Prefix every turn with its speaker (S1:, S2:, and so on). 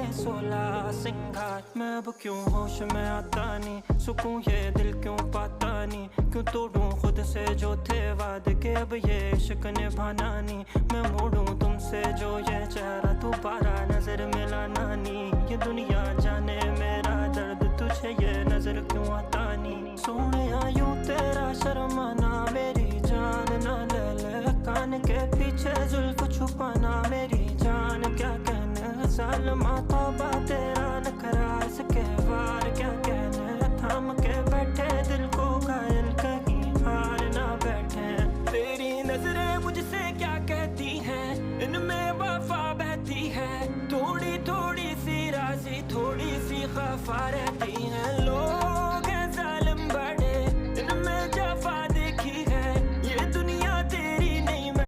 S1: के 16 सिंगार। मैं अब क्यों होश में आता नहीं, सुकून ये दिल क्यों पाता नहीं, क्यों तोड़ूं खुद से जो थे वादे के अब ये इश्क निभाना नहीं। मैं मोड़ूं तुमसे जो ये चेहरा दोबारा नजर मिलाना नहीं। ये दुनिया जाने मेरा दर्द तुझे ये नजर क्यों आता नहीं। सोने यूं तेरा शर्माना मेरी जान ना ले ले, कान के पीछे जुल्फ छुपाना मेरी जान क्या कहने। सालमा तौबा तेरा नखरा इसके वार क्या कहने, थाम के बैठे दिल को घायल कहीं हार ना बैठे। तेरी नजरें मुझसे क्या कहती हैं, इनमें वफा बहती है, थोड़ी थोड़ी सी राज़ी थोड़ी सी खफा।